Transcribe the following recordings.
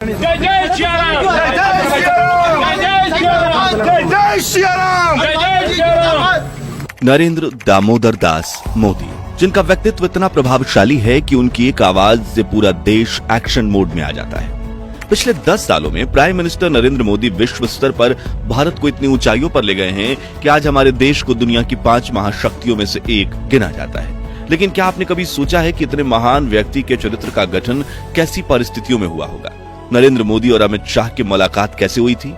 जय जय श्रीराम, जय जय श्रीराम, जय जय श्रीराम, जय जय श्रीराम, जय जय श्रीराम। नरेंद्र दामोदर दास मोदी, जिनका व्यक्तित्व इतना प्रभावशाली है कि उनकी एक आवाज से पूरा देश एक्शन मोड में आ जाता है। पिछले 10 सालों में प्राइम मिनिस्टर नरेंद्र मोदी विश्व स्तर पर भारत को इतनी ऊंचाइयों पर ले गए हैं कि आज हमारे देश को दुनिया की 5 महाशक्तियों में से एक गिना जाता है। लेकिन क्या आपने कभी सोचा है कि इतने महान व्यक्ति के चरित्र का गठन कैसी परिस्थितियों में हुआ होगा? नरेंद्र मोदी और अमित शाह की मुलाकात कैसे हुई थी?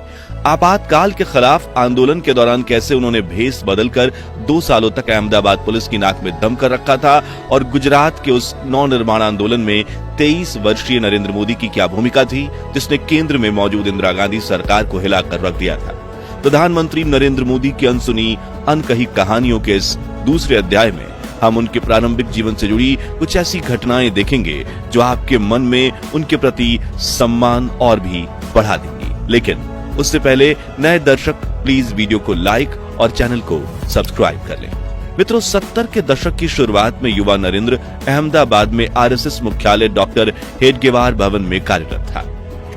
आपातकाल के खिलाफ आंदोलन के दौरान कैसे उन्होंने भेष बदलकर 2 सालों तक अहमदाबाद पुलिस की नाक में दम कर रखा था? और गुजरात के उस नौ निर्माण आंदोलन में 23 वर्षीय नरेंद्र मोदी की क्या भूमिका थी, जिसने केंद्र में मौजूद इंदिरा गांधी सरकार को हिलाकर रख दिया था? प्रधानमंत्री नरेंद्र मोदी की अनसुनी अनकही कहानियों के इस दूसरे अध्याय में हम उनके प्रारंभिक जीवन से जुड़ी कुछ ऐसी घटनाएं देखेंगे जो आपके मन में उनके प्रति सम्मान और भी बढ़ा देंगी। लेकिन उससे पहले नए दर्शक प्लीज वीडियो को लाइक और चैनल को सब्सक्राइब कर लें। मित्रों, 70 के दशक की शुरुआत में युवा नरेंद्र अहमदाबाद में आरएसएस मुख्यालय डॉक्टर हेडगेवार भवन में कार्यरत था।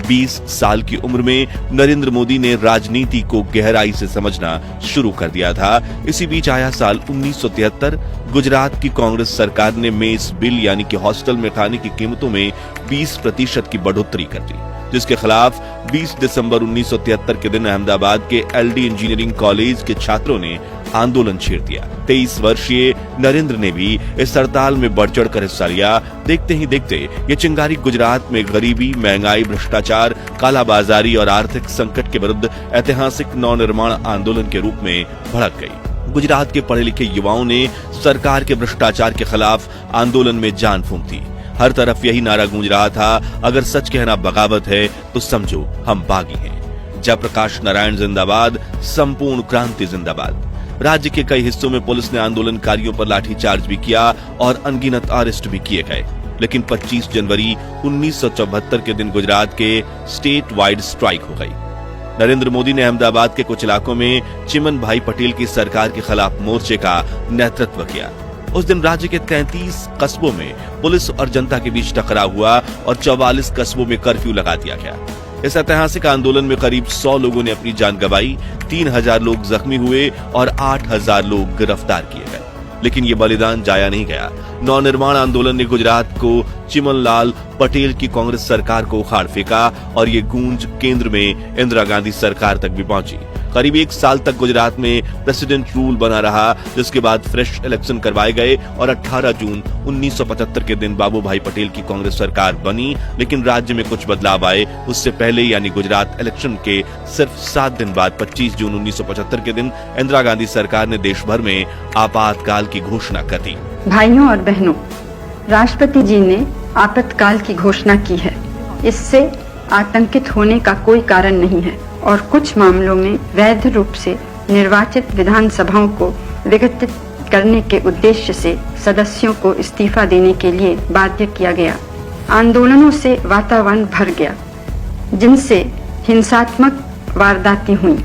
20 साल की उम्र में नरेंद्र मोदी ने राजनीति को गहराई से समझना शुरू कर दिया था। इसी बीच आया साल 1973। गुजरात की कांग्रेस सरकार ने मेस बिल यानी कि हॉस्टल में खाने की कीमतों में 20% की बढ़ोतरी कर दी, जिसके खिलाफ 20 दिसंबर 1973 के दिन अहमदाबाद के एलडी इंजीनियरिंग कॉलेज के छात्रों ने आंदोलन छेड़ दिया। 23 वर्षीय नरेंद्र ने भी इस हड़ताल में बढ़ चढ़ कर हिस्सा लिया। देखते ही देखते ये चिंगारी गुजरात में गरीबी, महंगाई, भ्रष्टाचार, कालाबाजारी और आर्थिक संकट के विरुद्ध ऐतिहासिक नवनिर्माण आंदोलन के रूप में भड़क गई। गुजरात के पढ़े लिखे युवाओं ने सरकार के भ्रष्टाचार के खिलाफ आंदोलन में जान फूंक दी। हर तरफ यही नारा गूंज रहा था, अगर सच कहना बगावत है तो समझो हम बागी हैं। जयप्रकाश नारायण जिंदाबाद, संपूर्ण क्रांति जिंदाबाद। राज्य के कई हिस्सों में पुलिस ने आंदोलनकारियों पर लाठीचार्ज भी किया और अनगिनत अरेस्ट भी किए गए। लेकिन 25 जनवरी 1974 के दिन गुजरात के स्टेट वाइड स्ट्राइक हो गई। नरेंद्र मोदी ने अहमदाबाद के कुछ इलाकों में चिमन भाई पटेल की सरकार के खिलाफ मोर्चे का नेतृत्व किया। उस दिन राज्य के 33 कस्बों में पुलिस और जनता के बीच टकराव हुआ और 44 कस्बों में कर्फ्यू लगा दिया गया। इस ऐतिहासिक आंदोलन में करीब 100 लोगों ने अपनी जान गंवाई, 3000 लोग जख्मी हुए और 8000 लोग गिरफ्तार किए गए। लेकिन ये बलिदान जाया नहीं गया। नवनिर्माण आंदोलन ने गुजरात को चिमनलाल पटेल की कांग्रेस सरकार को उखाड़ फेंका और ये गूंज केंद्र में इंदिरा गांधी सरकार तक भी पहुंची। करीब 1 साल तक गुजरात में प्रेसिडेंट रूल बना रहा, जिसके बाद फ्रेश इलेक्शन करवाए गए और 18 जून 1975 के दिन बाबू भाई पटेल की कांग्रेस सरकार बनी। लेकिन राज्य में कुछ बदलाव आए। उससे पहले यानी गुजरात इलेक्शन के सिर्फ 7 दिन बाद 25 जून 1975 के दिन इंदिरा गांधी सरकार ने देश भर में आपातकाल की घोषणा कर दी। भाइयों और बहनों, राष्ट्रपति जी ने आपातकाल की घोषणा की है। इससे आतंकित होने का कोई कारण नहीं है और कुछ मामलों में वैध रूप से निर्वाचित विधानसभाओं को विघटित करने के उद्देश्य से सदस्यों को इस्तीफा देने के लिए बाध्य किया गया। आंदोलनों से वातावरण भर गया, जिनसे हिंसात्मक वारदातें हुई।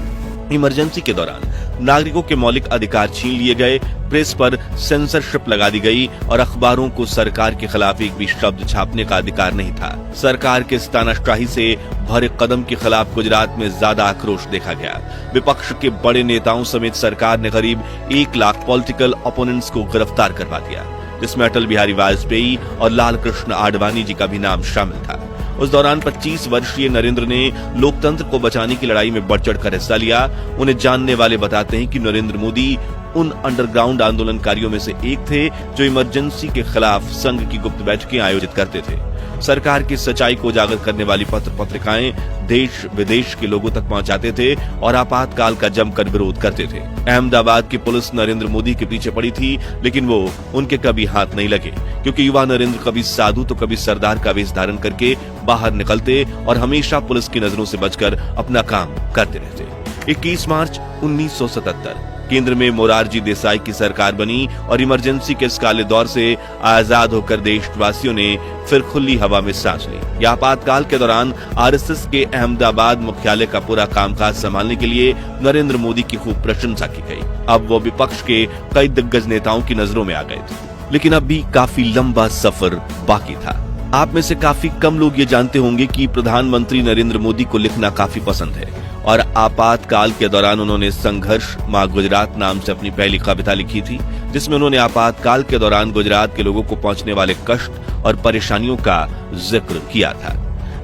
इमरजेंसी के दौरान नागरिकों के मौलिक अधिकार छीन लिए गए, प्रेस पर सेंसरशिप लगा दी गई और अखबारों को सरकार के खिलाफ एक भी शब्द छापने का अधिकार नहीं था। सरकार के इस तानाशाही से भरे कदम के खिलाफ गुजरात में ज्यादा आक्रोश देखा गया। विपक्ष के बड़े नेताओं समेत सरकार ने करीब 1 लाख पॉलिटिकल ओपोनेंट्स को गिरफ्तार करवा दिया, जिसमें अटल बिहारी वाजपेयी और लाल कृष्ण आडवाणी जी का भी नाम शामिल था। उस दौरान 25 वर्षीय नरेंद्र ने लोकतंत्र को बचाने की लड़ाई में बढ़ चढ़कर हिस्सा लिया। उन्हें जानने वाले बताते हैं कि नरेंद्र मोदी उन अंडरग्राउंड आंदोलनकारियों में से एक थे जो इमरजेंसी के खिलाफ संघ की गुप्त बैठकें आयोजित करते थे। सरकार की सच्चाई को उजागर करने वाली पत्र पत्रिकाएं देश विदेश के लोगों तक पहुंचाते थे और आपातकाल का जमकर विरोध करते थे। अहमदाबाद की पुलिस नरेंद्र मोदी के पीछे पड़ी थी, लेकिन वो उनके कभी हाथ नहीं लगे, क्योंकि युवा नरेंद्र कभी साधु तो कभी सरदार का वेश धारण करके बाहर निकलते और हमेशा पुलिस की नजरों से बचकर अपना काम करते रहते। 21 मार्च 1977 केंद्र में मोरारजी देसाई की सरकार बनी और इमरजेंसी के इस काले दौर से आजाद होकर देशवासियों ने फिर खुली हवा में सांस ली। आपातकाल के दौरान आरएसएस के अहमदाबाद मुख्यालय का पूरा कामकाज संभालने के लिए नरेंद्र मोदी की खूब प्रशंसा की गई। अब वो विपक्ष के कई दिग्गज नेताओं की नजरों में आ गए थे, लेकिन अब भी काफी लंबा सफर बाकी था। आप में से काफी कम लोग ये जानते होंगे कि प्रधानमंत्री नरेंद्र मोदी को लिखना काफी पसंद है और आपातकाल के दौरान उन्होंने संघर्ष मां गुजरात नाम से अपनी पहली कविता लिखी थी, जिसमें उन्होंने आपातकाल के दौरान गुजरात के लोगों को पहुंचने वाले कष्ट और परेशानियों का जिक्र किया था।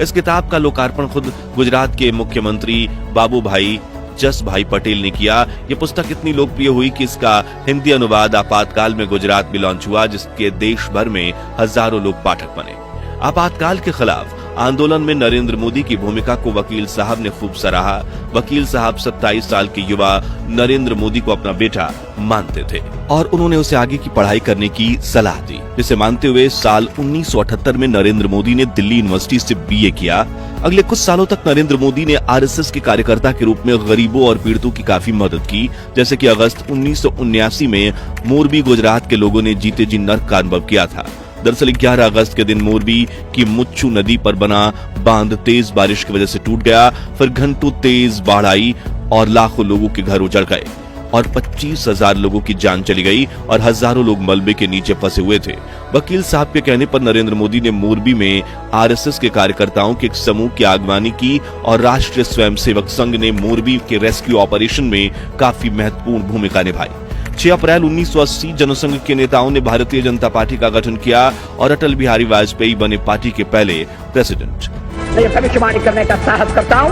इस किताब का लोकार्पण खुद गुजरात के मुख्यमंत्री बाबूभाई जसभाई पटेल ने किया। ये पुस्तक इतनी लोकप्रिय हुई कि इसका हिंदी अनुवाद आपातकाल में गुजरात में लॉन्च हुआ, जिसके देश भर में हजारों लोग पाठक बने। आपातकाल के खिलाफ आंदोलन में नरेंद्र मोदी की भूमिका को वकील साहब ने खूब सराहा। वकील साहब 27 साल के युवा नरेंद्र मोदी को अपना बेटा मानते थे और उन्होंने उसे आगे की पढ़ाई करने की सलाह दी, जिसे मानते हुए साल 1978 में नरेंद्र मोदी ने दिल्ली यूनिवर्सिटी से बीए किया। अगले कुछ सालों तक नरेंद्र मोदी ने आरएसएस के कार्यकर्ता के रूप में गरीबों और पीड़ितों की काफी मदद की, जैसे कि अगस्त 1979 में मोरबी गुजरात के लोगों ने जीते जी नर्क का अनुभव किया था। दरअसल 11 अगस्त के दिन मोरबी की मुच्चू नदी पर बना बांध तेज बारिश की वजह से टूट गया। फिर घंटों तेज बाढ़ आई और लाखों लोगों के घर उजड़ गए और 25,000 लोगों की जान चली गई और हजारों लोग मलबे के नीचे फंसे हुए थे। वकील साहब के कहने पर नरेंद्र मोदी ने मोरबी में आरएसएस के कार्यकर्ताओं के एक समूह की अगवानी की और राष्ट्रीय स्वयंसेवक संघ ने मोरबी के रेस्क्यू ऑपरेशन में काफी महत्वपूर्ण भूमिका निभाई। 6 अप्रैल 1980 जनसंघ के नेताओं ने भारतीय जनता पार्टी का गठन किया और अटल बिहारी वाजपेयी बने पार्टी के पहले प्रेसिडेंट। मैं भविष्यवाणी करने का साहस करता हूं,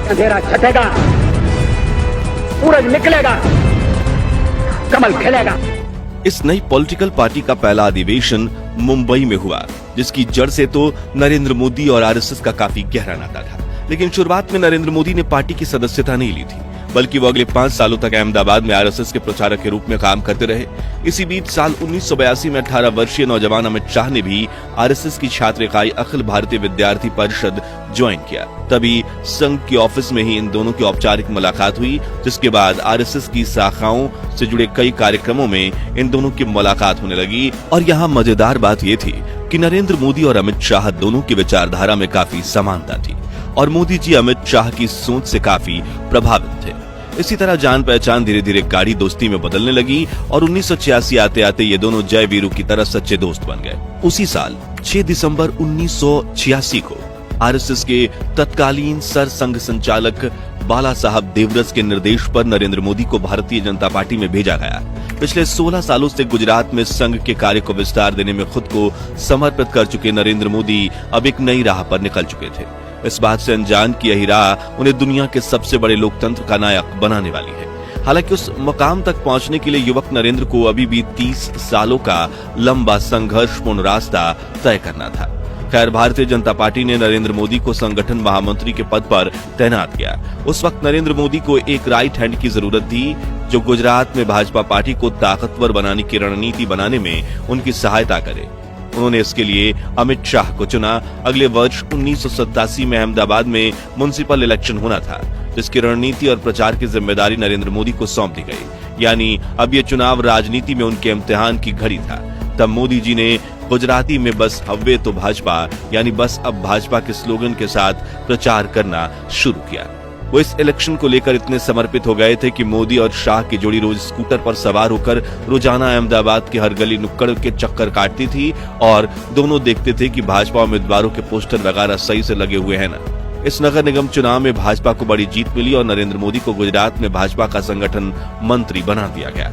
अंधेरा छटेगा, सूरज निकलेगा, कमल खिलेगा। इस नई पॉलिटिकल पार्टी का पहला अधिवेशन मुंबई में हुआ, जिसकी जड़ से तो नरेंद्र मोदी और आरएसएस का काफी गहरा नाता था। लेकिन शुरुआत में नरेंद्र मोदी ने पार्टी की सदस्यता नहीं ली थी, बल्कि वो अगले 5 सालों तक अहमदाबाद में आरएसएस के प्रचारक के रूप में काम करते रहे। इसी बीच साल 1982 में 18 वर्षीय नौजवान अमित शाह ने भी आरएसएस की छात्र इकाई अखिल भारतीय विद्यार्थी परिषद ज्वाइन किया। तभी संघ के ऑफिस में ही इन दोनों की औपचारिक मुलाकात हुई, जिसके बाद आरएसएस की शाखाओं से जुड़े कई कार्यक्रमों में इन दोनों की मुलाकात होने लगी। और यहाँ मजेदार बात ये थी कि नरेंद्र मोदी और अमित शाह दोनों की विचारधारा में काफी समानता थी और मोदी जी अमित शाह की सोच से काफी प्रभावित थे। इसी तरह जान पहचान धीरे धीरे गाढ़ी दोस्ती में बदलने लगी और 1986 आते आते ये दोनों जय वीरू की तरह सच्चे दोस्त बन गए। उसी साल 6 दिसंबर 1986 को आरएसएस के तत्कालीन सर संघ संचालक बाला साहब देवरस के निर्देश पर नरेंद्र मोदी को भारतीय जनता पार्टी में भेजा गया। पिछले 16 सालों से गुजरात में संघ के कार्य को विस्तार देने में खुद को समर्पित कर चुके नरेंद्र मोदी अब एक नई राह पर निकल चुके थे। इस बात से अनजान की यही राह उन्हें दुनिया के सबसे बड़े लोकतंत्र का नायक बनाने वाली है। हालांकि उस मकाम तक पहुंचने के लिए युवक नरेंद्र को अभी भी 30 सालों का लंबा संघर्षपूर्ण रास्ता तय करना था। खैर, भारतीय जनता पार्टी ने नरेंद्र मोदी को संगठन महामंत्री के पद पर तैनात किया। उस वक्त नरेंद्र मोदी को एक राइट हैंड की जरूरत थी, जो गुजरात में भाजपा पार्टी को ताकतवर बनाने की रणनीति बनाने में उनकी सहायता करे। उन्होंने इसके लिए अमित शाह को चुना। अगले वर्ष 1987 में अहमदाबाद में म्युनिसिपल इलेक्शन होना था, जिसकी रणनीति और प्रचार की जिम्मेदारी नरेंद्र मोदी को सौंप दी गई। यानी अब ये चुनाव राजनीति में उनके इम्तिहान की घड़ी था। तब मोदी जी ने गुजराती में बस हव्वे तो भाजपा, यानी बस अब भाजपा के स्लोगन के साथ प्रचार करना शुरू किया। वो इस इलेक्शन को लेकर इतने समर्पित हो गए थे कि मोदी और शाह की जोड़ी रोज स्कूटर पर सवार होकर रोजाना अहमदाबाद के हर गली नुक्कड़ के चक्कर काटती थी और दोनों देखते थे कि भाजपा उम्मीदवारों के पोस्टर वगैरह सही से लगे हुए हैं ना। इस नगर निगम चुनाव में भाजपा को बड़ी जीत मिली और नरेंद्र मोदी को गुजरात में भाजपा का संगठन मंत्री बना दिया गया।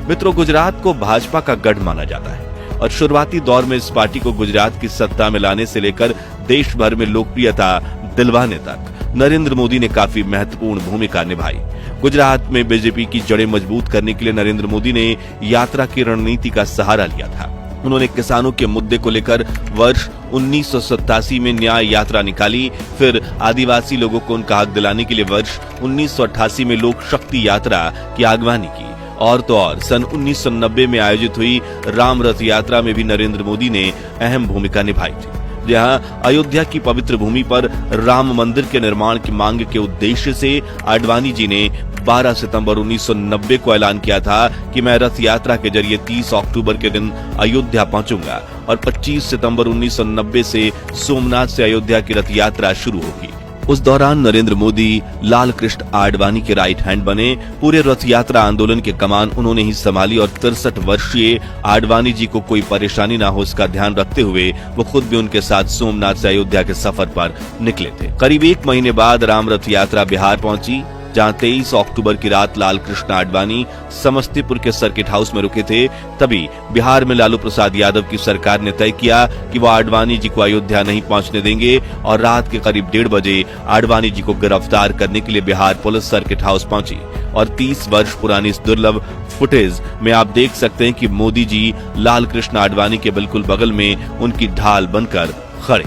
मित्रों, गुजरात को भाजपा का गढ़ माना जाता है और शुरुआती दौर में इस पार्टी को गुजरात की सत्ता में लाने से लेकर देश भर में लोकप्रियता दिलवाने तक नरेंद्र मोदी ने काफी महत्वपूर्ण भूमिका निभाई। गुजरात में बीजेपी की जड़ें मजबूत करने के लिए नरेंद्र मोदी ने यात्रा की रणनीति का सहारा लिया था। उन्होंने किसानों के मुद्दे को लेकर वर्ष 1987 में न्याय यात्रा निकाली। फिर आदिवासी लोगों को उनका हक दिलाने के लिए वर्ष 1988 में लोक शक्ति यात्रा की अगवानी की। और तो और सन 1990 में आयोजित हुई राम रथ यात्रा में भी नरेंद्र मोदी ने अहम भूमिका निभाई थी, जहां अयोध्या की पवित्र भूमि पर राम मंदिर के निर्माण की मांग के उद्देश्य से आडवाणी जी ने 12 सितंबर 1990 को ऐलान किया था कि मैं रथ यात्रा के जरिए 30 अक्टूबर के दिन अयोध्या पहुंचूंगा और 25 सितंबर 1990 से सोमनाथ से अयोध्या की रथ यात्रा शुरू होगी। उस दौरान नरेंद्र मोदी लाल कृष्ण आडवाणी के राइट हैंड बने। पूरे रथ यात्रा आंदोलन के कमान उन्होंने ही संभाली और 63 वर्षीय आडवाणी जी को कोई परेशानी ना हो इसका ध्यान रखते हुए वो खुद भी उनके साथ सोमनाथ से अयोध्या के सफर पर निकले थे। करीब 1 महीने बाद राम रथ यात्रा बिहार पहुंची, जहां 23 अक्टूबर की रात लाल कृष्ण आडवाणी समस्तीपुर के सर्किट हाउस में रुके थे। तभी बिहार में लालू प्रसाद यादव की सरकार ने तय किया कि वो आडवाणी जी को अयोध्या नहीं पहुंचने देंगे और रात के करीब 1:30 बजे आडवाणी जी को गिरफ्तार करने के लिए बिहार पुलिस सर्किट हाउस पहुंची। और 30 वर्ष पुरानी इस दुर्लभ फुटेज में आप देख सकते हैं कि मोदी जी लाल कृष्ण आडवाणी के बिल्कुल बगल में उनकी ढाल बनकर खड़े,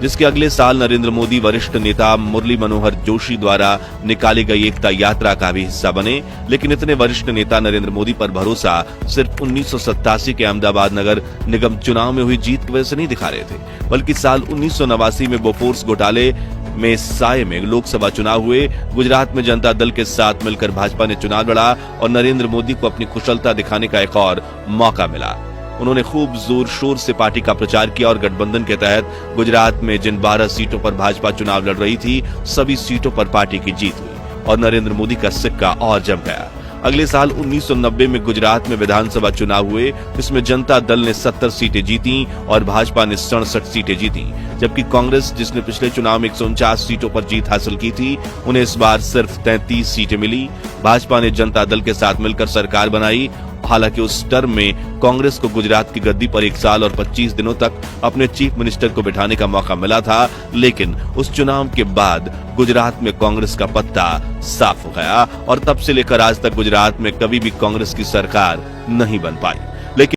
जिसके अगले साल नरेंद्र मोदी वरिष्ठ नेता मुरली मनोहर जोशी द्वारा निकाली गई एकता यात्रा का भी हिस्सा बने। लेकिन इतने वरिष्ठ नेता नरेंद्र मोदी पर भरोसा सिर्फ 1987 के अहमदाबाद नगर निगम चुनाव में हुई जीत की वजह से नहीं दिखा रहे थे, बल्कि साल 1989 में बोफोर्स घोटाले में साये में लोकसभा चुनाव हुए। गुजरात में जनता दल के साथ मिलकर भाजपा ने चुनाव लड़ा और नरेंद्र मोदी को अपनी कुशलता दिखाने का एक और मौका मिला। उन्होंने खूब जोर शोर से पार्टी का प्रचार किया और गठबंधन के तहत गुजरात में जिन 12 सीटों पर भाजपा चुनाव लड़ रही थी, सभी सीटों पर पार्टी की जीत हुई और नरेंद्र मोदी का सिक्का और जम गया। अगले साल 1990 में गुजरात में विधानसभा चुनाव हुए, जिसमें जनता दल ने 70 सीटें जीती और भाजपा ने 67 सीटें जीती, जबकि कांग्रेस, जिसने पिछले चुनाव में 149 सीटों पर जीत हासिल की थी, उन्हें इस बार सिर्फ 33 सीटें मिली। भाजपा ने जनता दल के साथ मिलकर सरकार बनाई। हालांकि उस टर्म में कांग्रेस को गुजरात की गद्दी पर 1 साल और 25 दिनों तक अपने चीफ मिनिस्टर को बिठाने का मौका मिला था, लेकिन उस चुनाव के बाद गुजरात में कांग्रेस का पत्ता साफ हो गया और तब से लेकर आज तक गुजरात में कभी भी कांग्रेस की सरकार नहीं बन पाई।